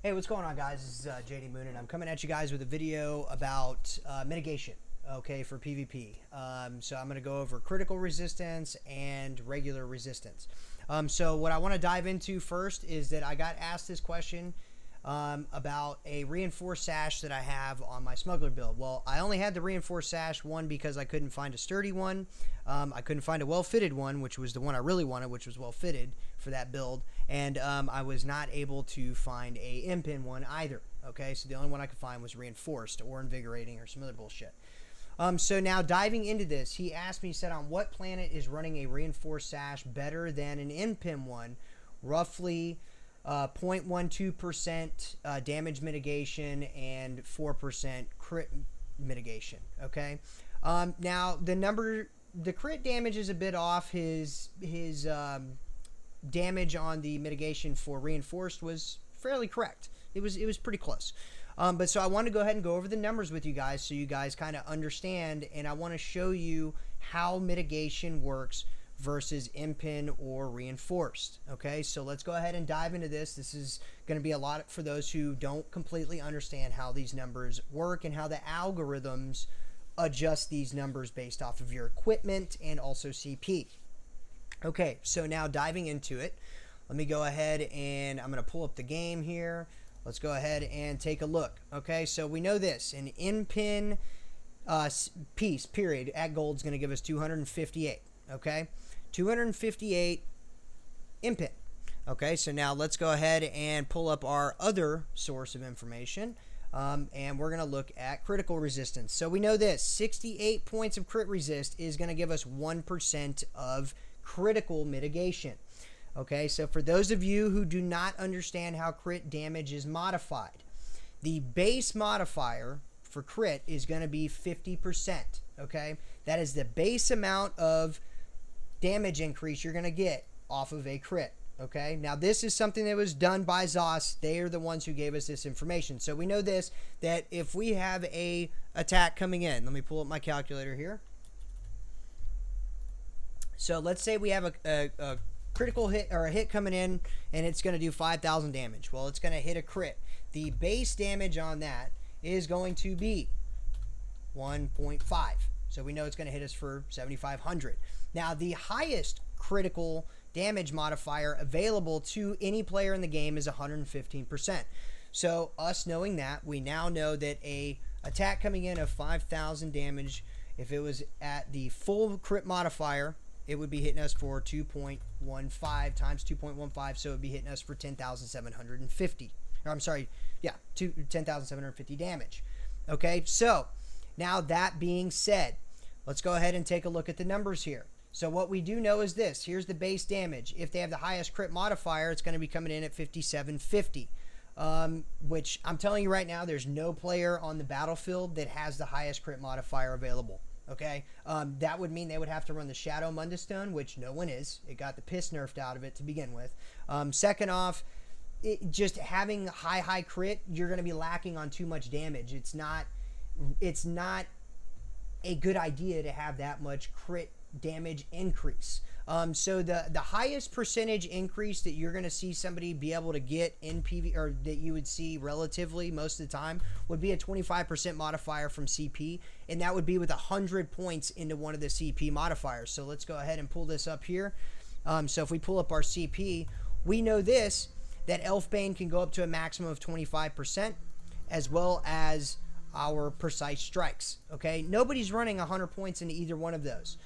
Hey, what's going on, guys? This is JD Moon, and I'm coming at you guys with a video about mitigation, okay, for PvP. So I'm going to go over critical resistance and regular resistance. So what I want to dive into first is that I got asked this question about a reinforced sash that I have on my smuggler build. Well, I only had the reinforced sash one because I couldn't find a sturdy one. I couldn't find a well-fitted one, which was the one I really wanted, which was well-fitted for that build. And I was not able to find a in-pin one either. Okay, so the only one I could find was reinforced or invigorating or some other bullshit. So now diving into this, he asked me, he said, on what planet is running a reinforced sash better than an in-pin one? Roughly 0.12% damage mitigation and 4% crit mitigation. Okay. Now the crit damage is a bit off. His damage on the mitigation for reinforced was fairly correct. It was pretty close. But so I want to go ahead and go over the numbers with you guys so you guys kind of understand, and I want to show you how mitigation works versus in-pin or reinforced. Okay, so let's go ahead and dive into this. This is going to be a lot for those who don't completely understand how these numbers work and how the algorithms adjust these numbers based off of your equipment and also CP. Okay, so now diving into it, let me go ahead and I'm going to pull up the game here. Let's go ahead and take a look. Okay, so we know this. An in-pin piece, period, at gold is going to give us 258. Okay, 258 in-pin. Okay, so now let's go ahead and pull up our other source of information. And we're going to look at critical resistance. So we know this. 68 points of crit resist is going to give us 1% of critical mitigation. Okay, so for those of you who do not understand how crit damage is modified, the base modifier for crit is going to be 50%. Okay, that is the base amount of damage increase you're going to get off of a crit. Okay, now this is something that was done by ZOS. They are the ones who gave us this information. So we know this, that if we have a attack coming in, let me pull up my calculator here. So let's say we have a critical hit or a hit coming in and it's going to do 5,000 damage. Well, it's going to hit a crit. The base damage on that is going to be 1.5. So we know it's going to hit us for 7,500. Now, the highest critical damage modifier available to any player in the game is 115%. So us knowing that, we now know that a attack coming in of 5,000 damage, if it was at the full crit modifier, it would be hitting us for 2.15 times 2.15, so it would be hitting us for 10,750. Or I'm sorry, yeah, 10,750 damage. Okay, so now that being said, let's go ahead and take a look at the numbers here. So what we do know is this. Here's the base damage. If they have the highest crit modifier, it's going to be coming in at 5,750. Which I'm telling you right now, there's no player on the battlefield that has the highest crit modifier available. Okay, that would mean they would have to run the Shadow Mundustone, which no one is. It got the piss nerfed out of it to begin with. Second off, just having high crit, you're going to be lacking on too much damage. It's not a good idea to have that much crit damage increase. So the highest percentage increase that you're going to see somebody be able to get in PV, or that you would see relatively most of the time, would be a 25% modifier from CP, and that would be with 100 points into one of the CP modifiers. So let's go ahead and pull this up here. So if we pull up our CP, we know this, that Elfbane can go up to a maximum of 25%, as well as our precise strikes. Okay, nobody's running 100 points into either one of those.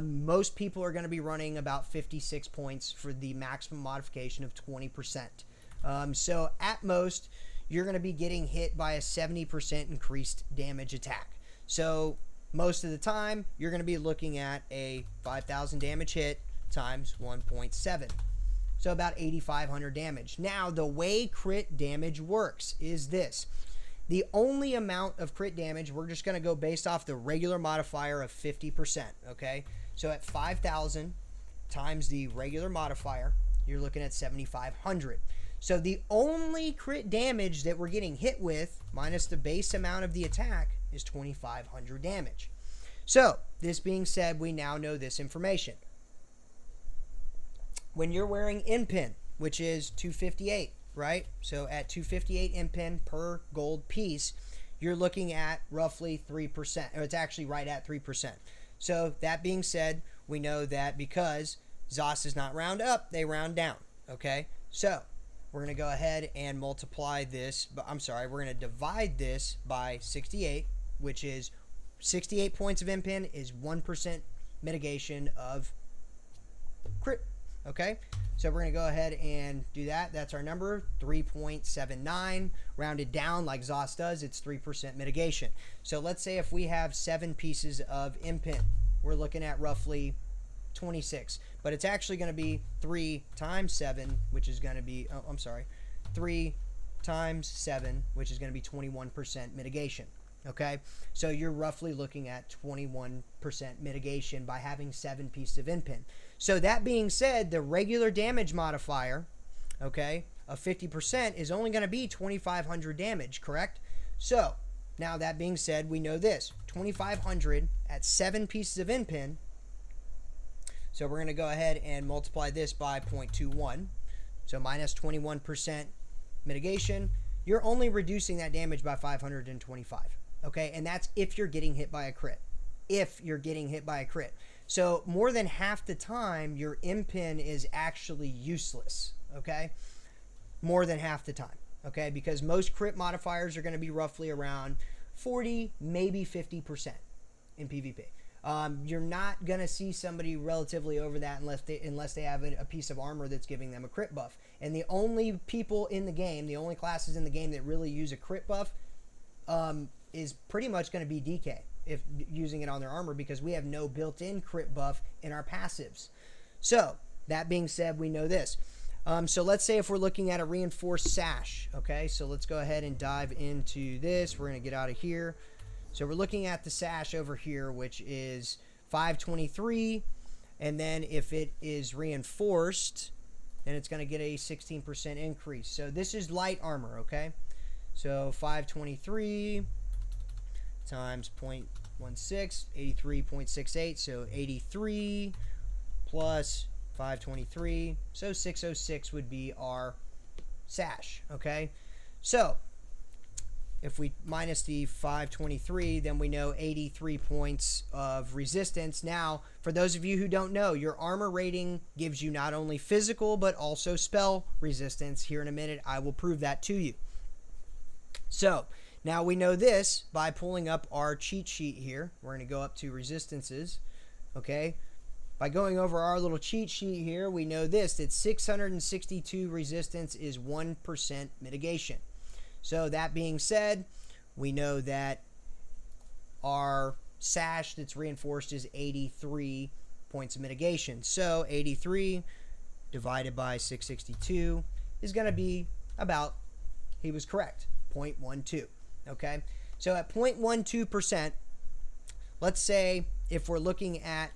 Most people are going to be running about 56 points for the maximum modification of 20%. So at most, you're going to be getting hit by a 70% increased damage attack. So most of the time, you're going to be looking at a 5,000 damage hit times 1.7. So about 8,500 damage. Now, the way crit damage works is this. The only amount of crit damage, we're just going to go based off the regular modifier of 50%, okay? So at 5,000 times the regular modifier, you're looking at 7,500. So the only crit damage that we're getting hit with, minus the base amount of the attack, is 2,500 damage. So, this being said, we now know this information. When you're wearing in-pin, which is 258, right? So at 258 impin per gold piece, you're looking at roughly 3%, or it's actually right at 3%. So that being said, we know that because ZOS does not round up, they round down, okay? So we're going to go ahead and multiply this, but I'm sorry, we're going to divide this by 68, which is 68 points of impin is 1% mitigation of crit, okay? So we're going to go ahead and do that. That's our number, 3.79. Rounded down like ZOS does, it's 3% mitigation. So let's say if we have 7 pieces of impin, we're looking at roughly 26. But it's actually going to be 3 times 7, which is going to be, 3 times 7, which is going to be 21% mitigation. Okay, so you're roughly looking at 21% mitigation by having 7 pieces of impin. So that being said, the regular damage modifier, okay, of 50% is only going to be 2,500 damage, correct? So now that being said, we know this, 2,500 at 7 pieces of impin. So we're going to go ahead and multiply this by 0.21. So minus 21% mitigation. You're only reducing that damage by 525. Okay, and that's if you're getting hit by a crit. If you're getting hit by a crit. So more than half the time, your impin is actually useless. Okay, more than half the time. Okay, because most crit modifiers are going to be roughly around 40, maybe 50% in PvP. You're not going to see somebody relatively over that unless they have a piece of armor that's giving them a crit buff. And the only people in the game, the only classes in the game that really use a crit buff is pretty much going to be DK if using it on their armor, because we have no built-in crit buff in our passives. So that being said, we know this. So let's say if we're looking at a reinforced sash, okay, so let's go ahead and dive into this. We're going to get out of here. So we're looking at the sash over here, which is 523, and then if it is reinforced, then it's going to get a 16% increase. So this is light armor, okay? So 523 times 0.16, 83.68, so 83 plus 523, so 606 would be our sash, okay? So if we minus the 523, then we know 83 points of resistance. Now, for those of you who don't know, your armor rating gives you not only physical, but also spell resistance. Here in a minute, I will prove that to you. So, now we know this by pulling up our cheat sheet here. We're going to go up to resistances, okay? By going over our little cheat sheet here, we know this, that 662 resistance is 1% mitigation. So that being said, we know that our sash that's reinforced is 83 points of mitigation. So 83 divided by 662 is going to be about, he was correct, 0.12. Okay, so at 0.12%, let's say if we're looking at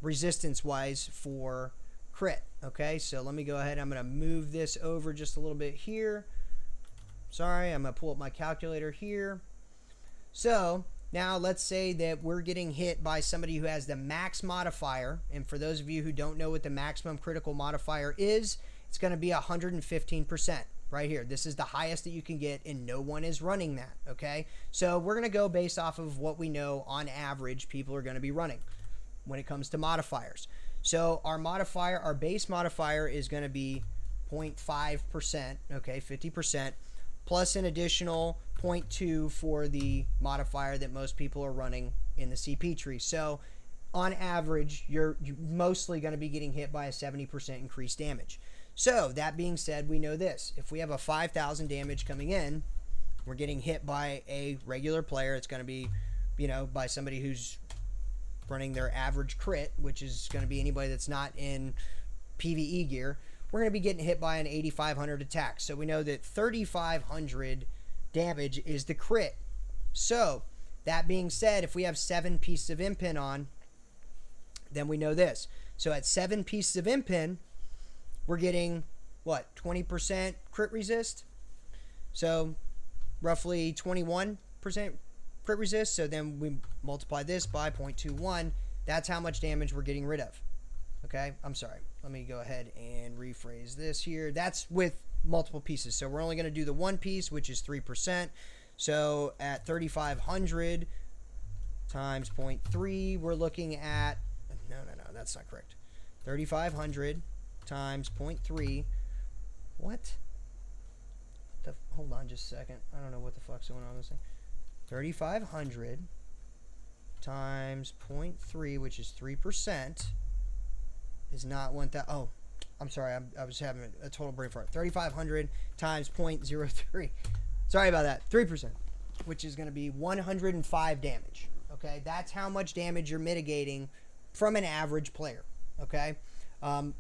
resistance-wise for crit, okay, so let me go ahead. I'm going to move this over just a little bit here. Sorry, I'm going to pull up my calculator here. So now let's say that we're getting hit by somebody who has the max modifier, and for those of you who don't know what the maximum critical modifier is, it's going to be 115%. Right here. This is the highest that you can get, and no one is running that, okay? So we're going to go based off of what we know on average people are going to be running when it comes to modifiers. So our modifier, our base modifier is going to be 0.5%, okay, 50%, plus an additional 0.2 for the modifier that most people are running in the CP tree. So on average, you're mostly going to be getting hit by a 70% increased damage. So, that being said, we know this. If we have a 5,000 damage coming in, we're getting hit by a regular player. It's going to be, you know, by somebody who's running their average crit, which is going to be anybody that's not in PvE gear. We're going to be getting hit by an 8,500 attack. So, we know that 3,500 damage is the crit. So, that being said, if we have 7 pieces of impin on, then we know this. So, at 7 pieces of impin, we're getting, what, 20% crit resist? So, roughly 21% crit resist. So, then we multiply this by 0.21. That's how much damage we're getting rid of. Okay? I'm sorry. Let me go ahead and rephrase this here. That's with multiple pieces. So we're only going to do the one piece, which is 3%. So at 3,500 times 0.3, we're looking at, no, that's not correct. 3,500 times 0.3. What? Hold on just a second. I don't know what the fuck's going on with this thing. 3,500 times 0.3, which is 3%, is not 1,000. Oh, I'm sorry. I was having a total brain fart. 3,500 times 0.03. Sorry about that. 3%, which is going to be 105 damage. Okay, that's how much damage you're mitigating from an average player. Okay, and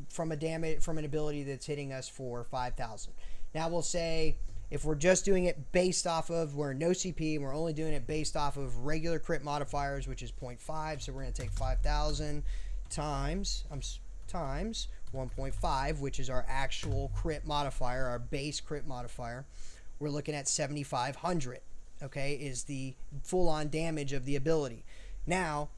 from an ability that's hitting us for 5,000. Now we'll say if we're just doing it based off of, we're no CP and we're only doing it based off of regular crit modifiers, which is 0.5. So we're going to take 5,000 times 1.5, which is our actual crit modifier, our base crit modifier. We're looking at 7,500. Okay, is the full-on damage of the ability. Now,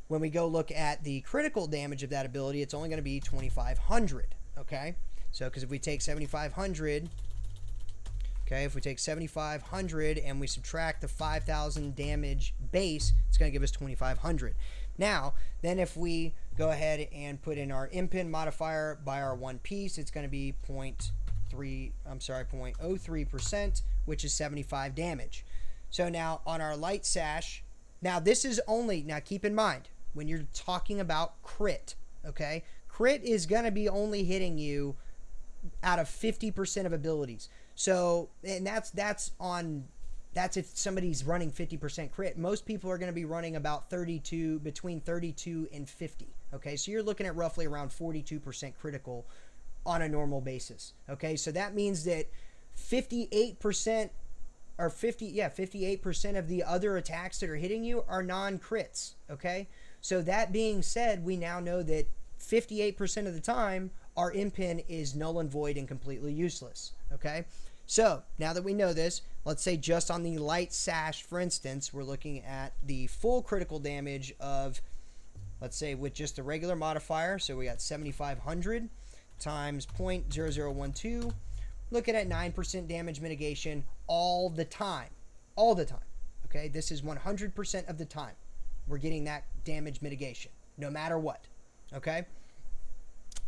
when we go look at the critical damage of that ability, it's only going to be 2,500. Okay, so because if we take 7,500. Okay, if we take 7,500 and we subtract the 5,000 damage base, it's going to give us 2,500. Now, then if we go ahead and put in our impin modifier by our one piece, it's going to be 0.03%, which is 75 damage. So now on our light sash, now this is only, now keep in mind, when you're talking about crit, okay, crit is going to be only hitting you out of 50% of abilities. So, and that's if somebody's running 50% crit. Most people are going to be running about between 32 and 50. Okay, so you're looking at roughly around 42% critical on a normal basis. Okay, so that means that 58% of the other attacks that are hitting you are non-crits. Okay, so that being said, we now know that 58% of the time our impin is null and void and completely useless. Okay, so now that we know this, let's say just on the light sash, for instance, we're looking at the full critical damage of, let's say with just the regular modifier. So we got 7,500 times 0.0012. Looking at 9% damage mitigation all the time. All the time. Okay, this is 100% of the time we're getting that damage mitigation, no matter what. Okay,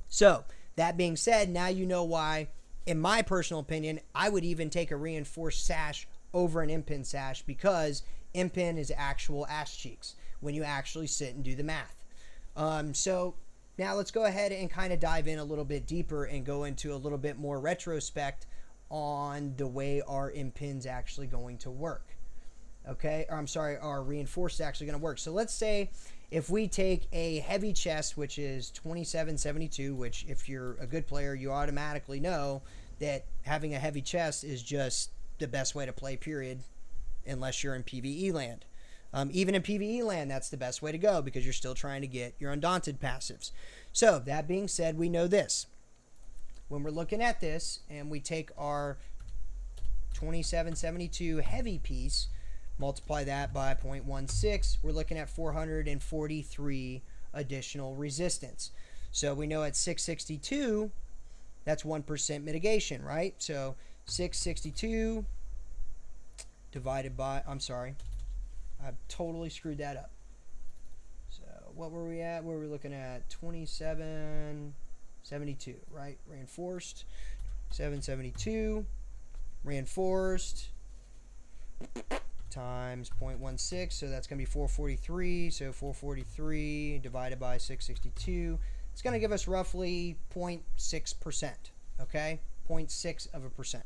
so that being said, now you know why, in my personal opinion, I would even take a reinforced sash over an impin sash, because impin is actual ass cheeks when you actually sit and do the math. So now let's go ahead and kind of dive in a little bit deeper and go into a little bit more retrospect on the way our impin's actually going to work. Okay, or I'm sorry, our reinforced is actually going to work. So let's say if we take a heavy chest, which is 2772, which if you're a good player, you automatically know that having a heavy chest is just the best way to play, period, unless you're in PvE land. Even in PvE land, that's the best way to go, because you're still trying to get your Undaunted passives. So that being said, we know this. When we're looking at this and we take our 2772 heavy piece, multiply that by 0.16, we're looking at 443 additional resistance. So we know at 662, that's 1% mitigation, right? So 662 divided by, I'm sorry, I totally screwed that up. So what were we at? We were looking at 2772, right? Reinforced, 772, reinforced, times 0.16, so that's going to be 443. So 443 divided by 662, it's going to give us roughly 0.6%. Okay, 0.6%.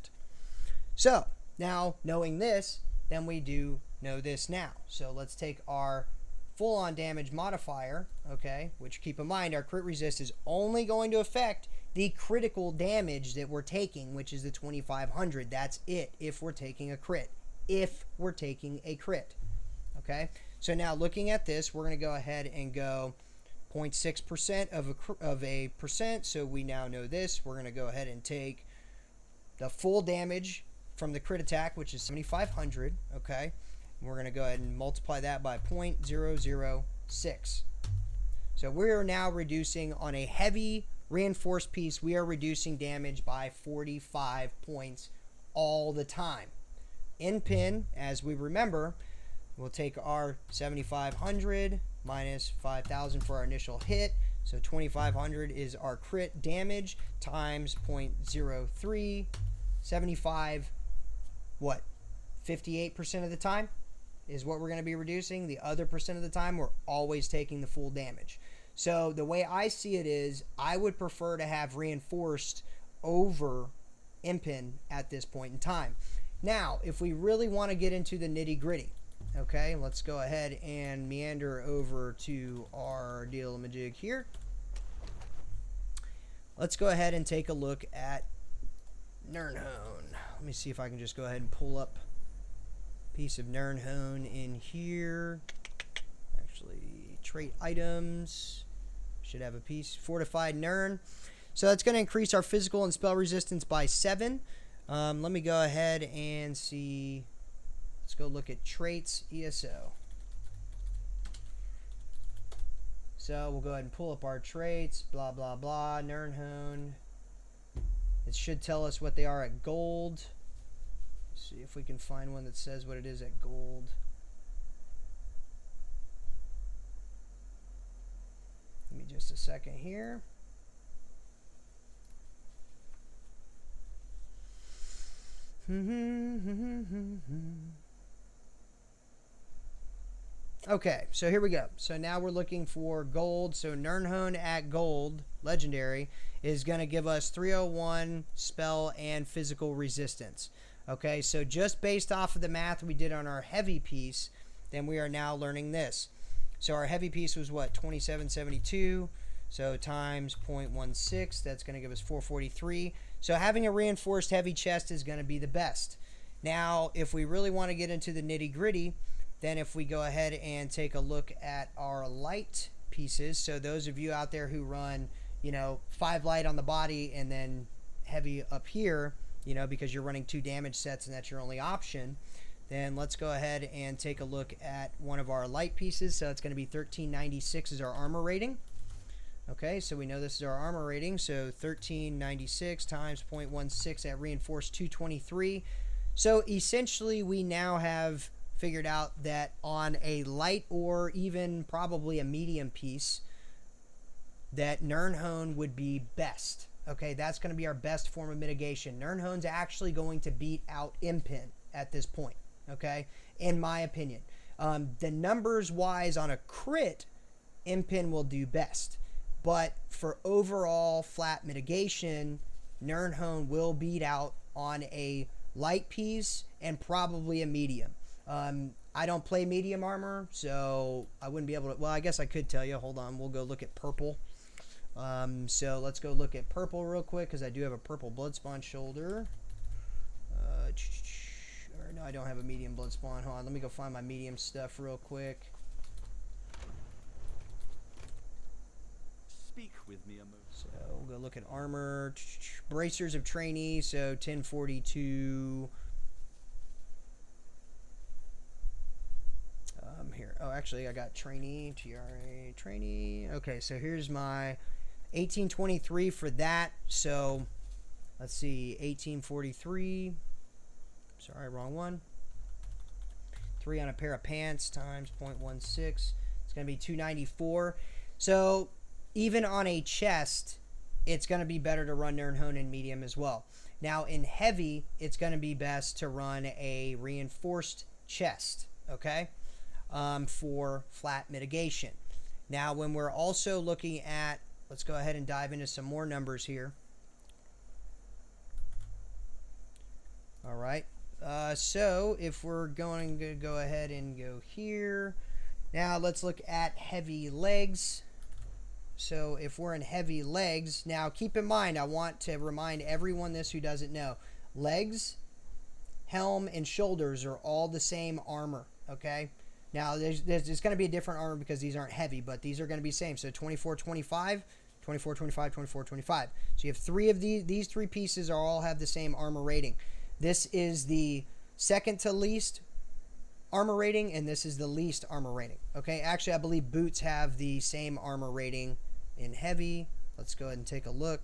So now knowing this, then we do know this now. So let's take our full-on damage modifier, okay, which keep in mind our crit resist is only going to affect the critical damage that we're taking, which is the 2,500. That's it if we're taking a crit. If we're taking a crit. Okay, so now looking at this, we're going to go ahead and go 0.6% of a percent. So we now know this. We're going to go ahead and take the full damage from the crit attack, which is 7,500. Okay, and we're going to go ahead and multiply that by 0.006. So we're now reducing on a heavy reinforced piece, we are reducing damage by 45 points all the time. In pin, as we remember, we'll take our 7,500 minus 5,000 for our initial hit. So 2,500 is our crit damage times 0.03. 75, what? 58% of the time is what we're going to be reducing. The other percent of the time, we're always taking the full damage. So the way I see it is, I would prefer to have reinforced over impin at this point in time. Now, if we really want to get into the nitty gritty, okay, let's go ahead and meander over to our deal-a-majig here. Let's go ahead and take a look at Nirnhone. Let me see if I can just go ahead and pull up a piece of Nirnhone in here. Actually, trait items. Should have a piece. Fortified Nirn. So that's going to increase our physical and spell resistance by 7. Let me go ahead and see. Let's go look at traits ESO. So we'll go ahead and pull up our traits. Blah, blah, blah. Nirnhone. It should tell us what they are at gold. Let's see if we can find one that says what it is at gold. Give me just a second here. Okay, so here we go. So now we're looking for gold. So Nirnhone at gold, legendary, is going to give us 301 spell and physical resistance. Okay, so just based off of the math we did on our heavy piece, then we are now learning this. So our heavy piece was what? 2772. So times 0.16, that's going to give us 443. So having a reinforced heavy chest is going to be the best. Now, if we really want to get into the nitty gritty, then if we go ahead and take a look at our light pieces, so those of you out there who run, 5 light on the body and then heavy up here, because you're running 2 damage sets and that's your only option, then let's go ahead and take a look at one of our light pieces. So it's going to be 1396 is our armor rating. Okay, so we know this is our armor rating. So 1396 times 0.16 at reinforced 223. So essentially we now have figured out that on a light or even probably a medium piece, that Nirnhone would be best. Okay, that's going to be our best form of mitigation. Nirnhone's actually going to beat out Impin at this point, okay, in my opinion. The numbers wise on a crit, Impin will do best. But for overall flat mitigation, Nirnhone will beat out on a light piece and probably a medium. I don't play medium armor, so I wouldn't be able to. Well, I guess I could tell you. Hold on, we'll go look at purple. So let's go look at purple real quick, because I do have a purple blood spawn shoulder. Or no, I don't have a medium blood spawn. Hold on, let me go find my medium stuff real quick. Speak with me a moment. So we'll go look at armor. Bracers of trainee, so 1042. Here. Oh, actually, I got trainee, TRA, trainee. Okay, so here's my 1823 for that. So let's see, 1843. Sorry, wrong one. 3 on a pair of pants times 0.16. It's going to be 294. So even on a chest, it's going to be better to run Nirnhone in medium as well. Now in heavy, it's going to be best to run a reinforced chest, okay, for flat mitigation. Now when we're also looking at, let's go ahead and dive into some more numbers here. All right. So if we're going to go ahead and go here, now let's look at heavy legs. So if we're in heavy legs, now keep in mind, I want to remind everyone this who doesn't know, legs, helm, and shoulders are all the same armor, okay? Now there's going to be a different armor because these aren't heavy, but these are going to be the same. So 24, 25, 24, 25, 24, 25. So you have 3 of these 3 pieces all have the same armor rating. This is the second to least armor rating, and this is the least armor rating. Okay, actually, I believe boots have the same armor rating in heavy. Let's go ahead and take a look.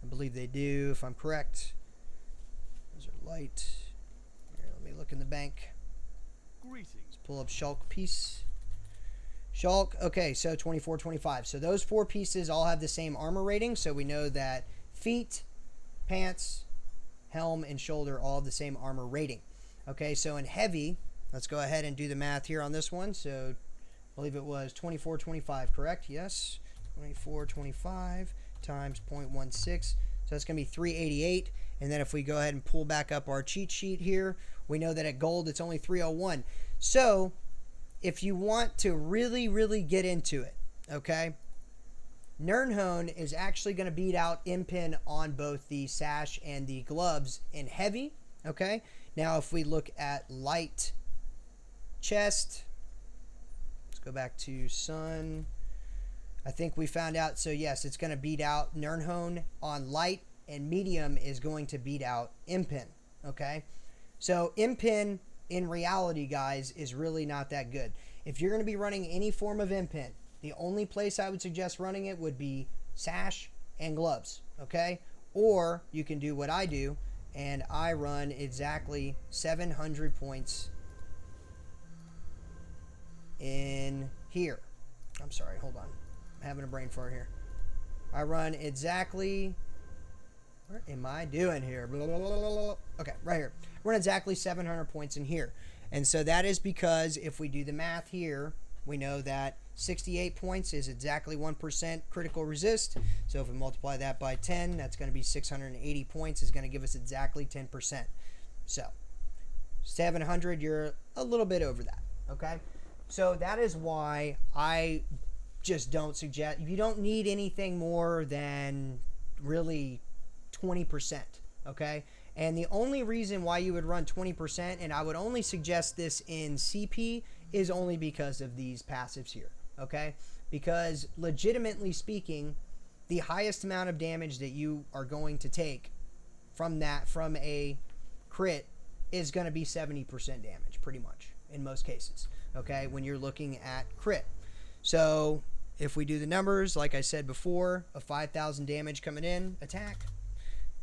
I believe they do, if I'm correct. Those are light. Here, let me look in the bank. Greetings. Let's pull up Shulk piece. Shulk, okay, so 24, 25. So those 4 pieces all have the same armor rating. So we know that feet, pants, helm, and shoulder all have the same armor rating. Okay, so in heavy, let's go ahead and do the math here on this one. So I believe it was 24, 25, correct? Yes. 24, 25 times 0.16. So that's going to be 388. And then if we go ahead and pull back up our cheat sheet here, we know that at gold it's only 301. So if you want to really, really get into it, okay, Nernhone is actually going to beat out Impin on both the sash and the gloves in heavy, okay? Now if we look at light chest, let's go back to Sun. I think we found out, so yes, it's going to beat out Nernhone on light, and medium is going to beat out Impin, okay? So Impin, in reality, guys, is really not that good. If you're going to be running any form of Impin, the only place I would suggest running it would be sash and gloves, okay? Or you can do what I do, and I run exactly 700 points in here. I'm sorry, hold on. I'm having a brain fart here. I run exactly... What am I doing here? Blah, blah, blah, blah, blah. Okay, right here. We're exactly 700 points in here. And so that is because if we do the math here, we know that 68 points is exactly 1% critical resist. So if we multiply that by 10, that's going to be 680 points. Is going to give us exactly 10%. So 700, you're a little bit over that. Okay? So that is why I just don't suggest... You don't need anything more than really 20%, okay? And the only reason why you would run 20%, and I would only suggest this in CP, is only because of these passives here, okay? Because legitimately speaking, the highest amount of damage that you are going to take from a crit is going to be 70% damage, pretty much, in most cases, okay, when you're looking at crit. So if we do the numbers, like I said before, a 5,000 damage coming in, attack,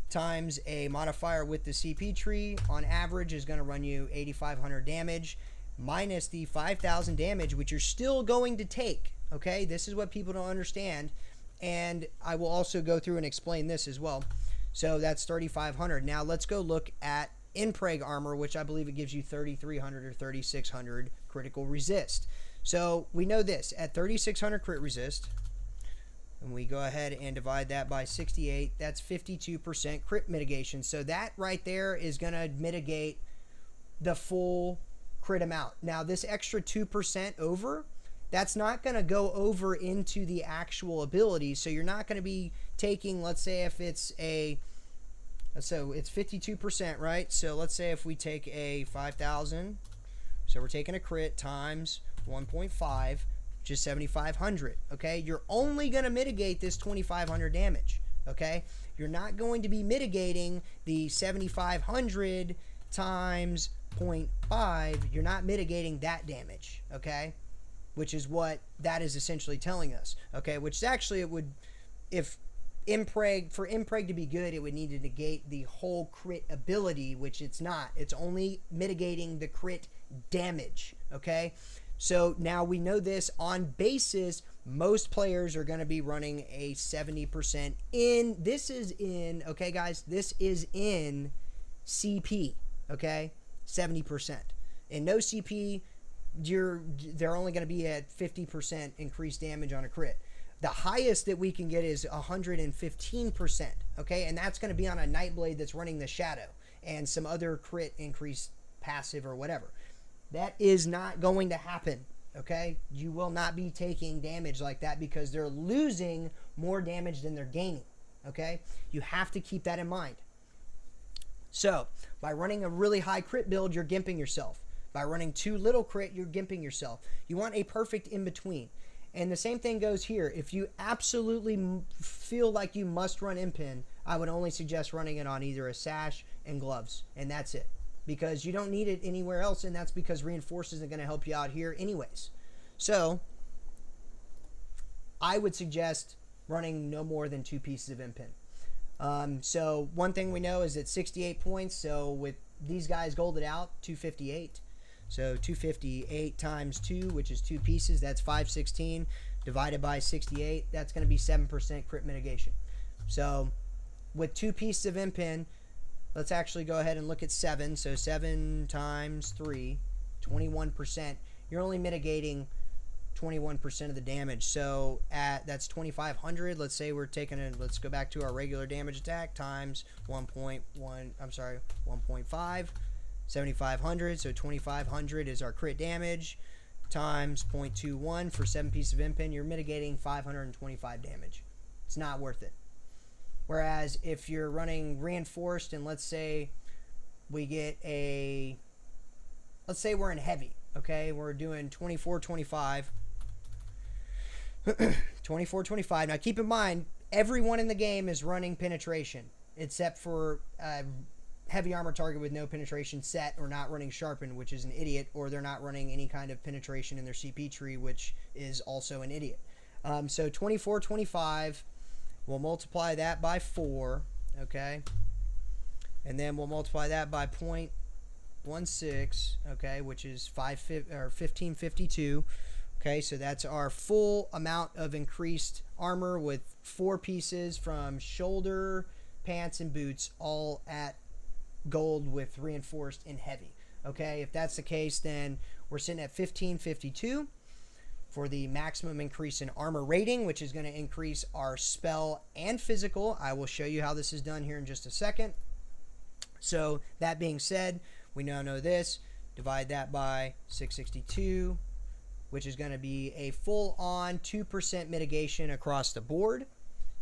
times a modifier with the CP tree, on average is going to run you 8,500 damage, minus the 5,000 damage, which you're still going to take, okay? This is what people don't understand, and I will also go through and explain this as well. So that's 3,500. Now let's go look at Impreg armor, which I believe it gives you 3,300 or 3,600 critical resist. So we know this, at 3,600 crit resist, and we go ahead and divide that by 68, that's 52% crit mitigation. So that right there is going to mitigate the full crit amount. Now this extra 2% over, that's not going to go over into the actual ability. So you're not going to be taking, let's say if it's so it's 52%, right? So let's say if we take a 5,000, so we're taking a crit times 1.5, which is 7,500, okay? You're only going to mitigate this 2,500 damage, okay? You're not going to be mitigating the 7,500 times 0.5. You're not mitigating that damage, okay? Which is what that is essentially telling us, okay? Which actually it would, if Impreg, for Impreg to be good, it would need to negate the whole crit ability, which it's not. It's only mitigating the crit damage, okay? So now we know this on basis, most players are going to be running a 70% in, this is in, okay guys, this is in CP, okay, 70%. In no CP, they're only going to be at 50% increased damage on a crit. The highest that we can get is 115%, okay, and that's going to be on a Nightblade that's running the Shadow and some other crit increased passive or whatever. That is not going to happen, okay? You will not be taking damage like that because they're losing more damage than they're gaining, okay? You have to keep that in mind. So, by running a really high crit build, you're gimping yourself. By running too little crit, you're gimping yourself. You want a perfect in-between. And the same thing goes here. If you absolutely feel like you must run Impin, I would only suggest running it on either a sash and gloves, and that's it. Because you don't need it anywhere else, and that's because Reinforce isn't going to help you out here anyways. So, I would suggest running no more than 2 pieces of impin. So one thing we know is it's 68 points. So with these guys golded out, 258. So 258 times 2, which is 2 pieces, that's 516 divided by 68. That's going to be 7% crit mitigation. So with 2 pieces of impin, let's actually go ahead and look at 7. So 7 times 3, 21%. You're only mitigating 21% of the damage. So that's 2,500. Let's say we're taking let's go back to our regular damage attack times 1.1. I'm sorry, 1.5. 7,500. So 2,500 is our crit damage times 0.21 for 7 pieces of impin. You're mitigating 525 damage. It's not worth it. Whereas if you're running reinforced and let's say we get let's say we're in heavy, okay, we're doing 24-25. 24-25. Now keep in mind, everyone in the game is running penetration except for heavy armor target with no penetration set, or not running sharpened, which is an idiot, or they're not running any kind of penetration in their CP tree, which is also an idiot. So 24-25. We'll multiply that by 4, okay? And then we'll multiply that by 0.16, okay, which is 1552. Okay, so that's our full amount of increased armor with 4 pieces from shoulder, pants, and boots, all at gold with reinforced and heavy. Okay, if that's the case, then we're sitting at 1552. For the maximum increase in armor rating, which is going to increase our spell and physical. I will show you how this is done here in just a second. So that being said, we now know this. Divide that by 662, which is going to be a full-on 2% mitigation across the board.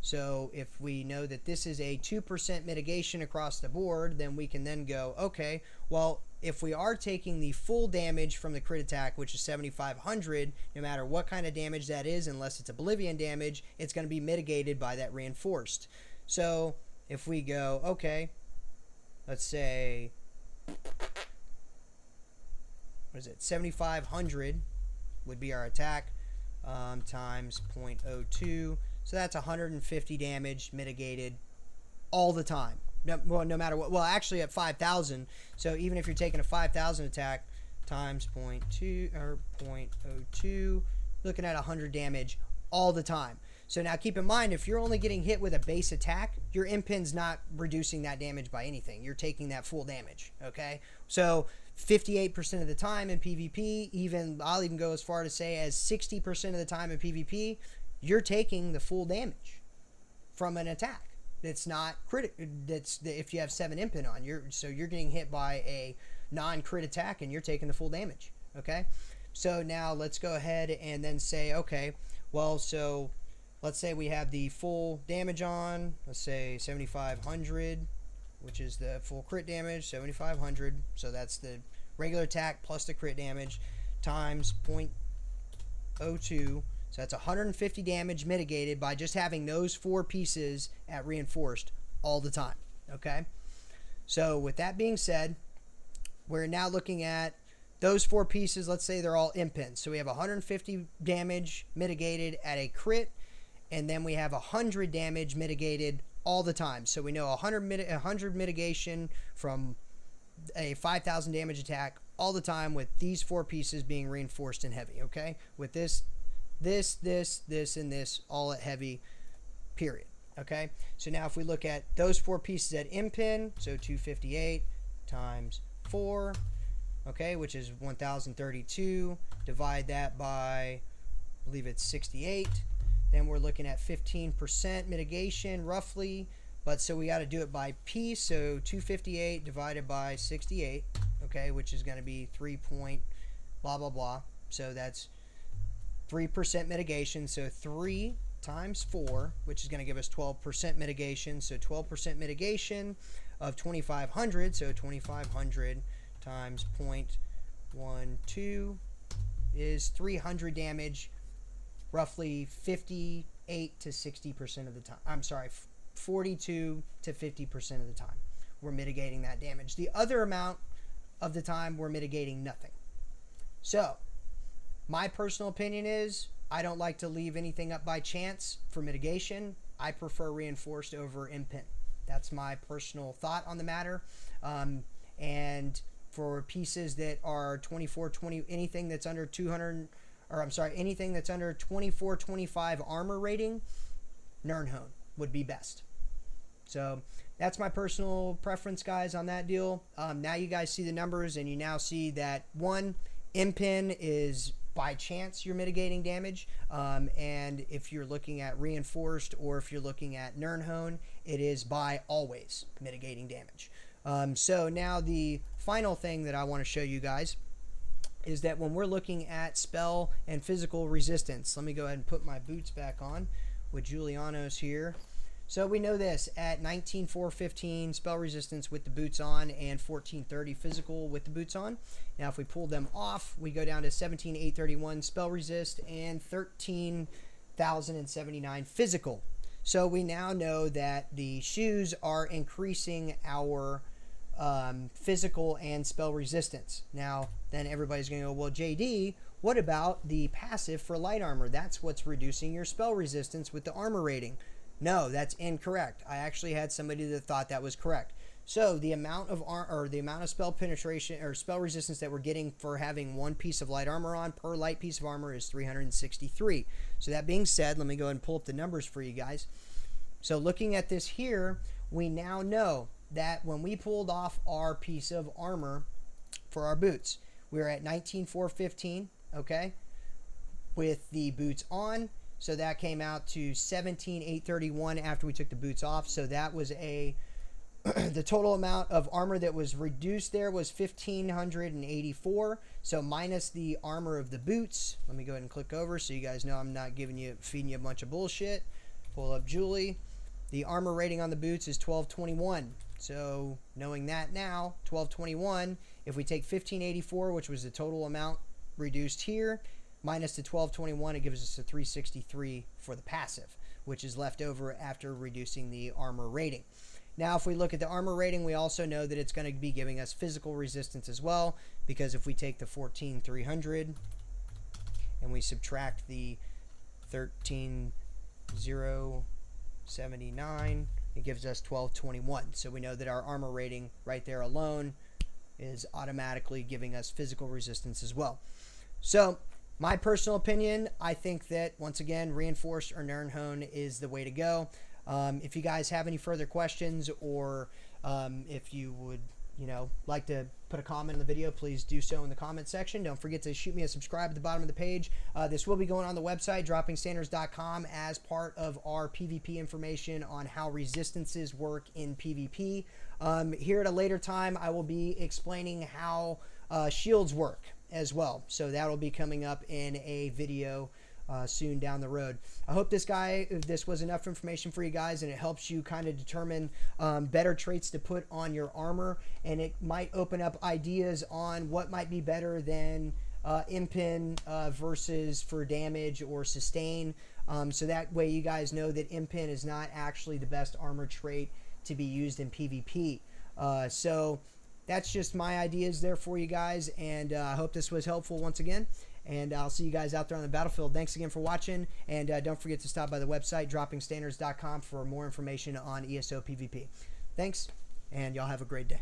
So if we know that this is a 2% mitigation across the board, then we can then go, okay, well, if we are taking the full damage from the crit attack, which is 7,500, no matter what kind of damage that is, unless it's Oblivion damage, it's going to be mitigated by that reinforced. So if we go, okay, let's say, what is it, 7,500 would be our attack times 0.02. So that's 150 damage mitigated all the time. No matter what. Well, actually at 5,000. So even if you're taking a 5,000 attack times 0.2 or 0.02, looking at 100 damage all the time. So now keep in mind, if you're only getting hit with a base attack, your impin's not reducing that damage by anything. You're taking that full damage. Okay. So 58% of the time in PvP, I'll even go as far to say as 60% of the time in PvP, you're taking the full damage from an attack. It's not critical. That's if you have 7 impin on, you're getting hit by a non-crit attack and you're taking the full damage. Okay, so now let's go ahead and then say, okay, well, so let's say we have the full damage on. Let's say 7,500, which is the full crit damage. 7,500. So that's the regular attack plus the crit damage times 0.02. So that's 150 damage mitigated by just having those 4 pieces at reinforced all the time. Okay? So with that being said, we're now looking at those 4 pieces. Let's say they're all impins. So we have 150 damage mitigated at a crit, and then we have 100 damage mitigated all the time. So we know 100 mitigation from a 5,000 damage attack all the time with these 4 pieces being reinforced and heavy. Okay? With this, and this all at heavy, period. Okay, so now if we look at those 4 pieces at impin, so 258 times 4, okay, which is 1,032, divide that by, I believe it's 68, then we're looking at 15% mitigation roughly, but so we got to do it by piece, so 258 divided by 68, okay, which is going to be 3 point blah blah blah, so that's 3% mitigation, so 3 times 4, which is going to give us 12% mitigation. So 12% mitigation of 2,500, so 2,500 times 0.12 is 300 damage, roughly 58 to 60% of the time. I'm sorry, 42 to 50% of the time we're mitigating that damage. The other amount of the time we're mitigating nothing. So my personal opinion is I don't like to leave anything up by chance for mitigation. I prefer reinforced over in-pin. That's my personal thought on the matter. And for pieces that are 24-20, anything that's under 200, or I'm sorry, anything that's under 24-25 armor rating, Nernhone would be best. So that's my personal preference, guys, on that deal. Now you guys see the numbers, and you now see that one, in-pin is by chance you're mitigating damage, and if you're looking at reinforced or if you're looking at Nernhone, it is by always mitigating damage. So now the final thing that I want to show you guys is that when we're looking at spell and physical resistance, let me go ahead and put my boots back on with Julianos here. So we know this at 19,415 spell resistance with the boots on and 1430 physical with the boots on. Now if we pull them off, we go down to 17,831 spell resist and 13,079 physical. So we now know that the shoes are increasing our physical and spell resistance. Now then everybody's going to go, well, JD, what about the passive for light armor? That's what's reducing your spell resistance with the armor rating. No, that's incorrect. I actually had somebody that thought that was correct. So the amount of spell penetration or spell resistance that we're getting for having one piece of light armor on per light piece of armor is 363. So that being said, let me go ahead and pull up the numbers for you guys. So looking at this here, we now know that when we pulled off our piece of armor for our boots, we were at 19,415, okay, with the boots on. So that came out to 17,831 after we took the boots off. So that was the total amount of armor that was reduced there was 1,584. So minus the armor of the boots. Let me go ahead and click over so you guys know I'm not feeding you a bunch of bullshit. Pull up Julie. The armor rating on the boots is 1221. So knowing that now, 1221, if we take 1,584, which was the total amount reduced here, minus the 1221, it gives us a 363 for the passive, which is left over after reducing the armor rating. Now, if we look at the armor rating, we also know that it's going to be giving us physical resistance as well, because if we take the 14,300 and we subtract the 13,079, it gives us 1221. So we know that our armor rating right there alone is automatically giving us physical resistance as well. So my personal opinion, I think that, once again, reinforced or Nernhone is the way to go. If you guys have any further questions, or if you would, like to put a comment in the video, please do so in the comment section. Don't forget to shoot me a subscribe at the bottom of the page. This will be going on the website, droppingstandards.com, as part of our PvP information on how resistances work in PvP. Here at a later time, I will be explaining how shields work as well. So that'll be coming up in a video soon down the road. I hope this was enough information for you guys, and it helps you kind of determine better traits to put on your armor, and it might open up ideas on what might be better than in-pin versus for damage or sustain. So that way you guys know that in-pin is not actually the best armor trait to be used in PvP. So that's just my ideas there for you guys, and I hope this was helpful once again, and I'll see you guys out there on the battlefield. Thanks again for watching, and don't forget to stop by the website, droppingstandards.com, for more information on ESO PvP. Thanks, and y'all have a great day.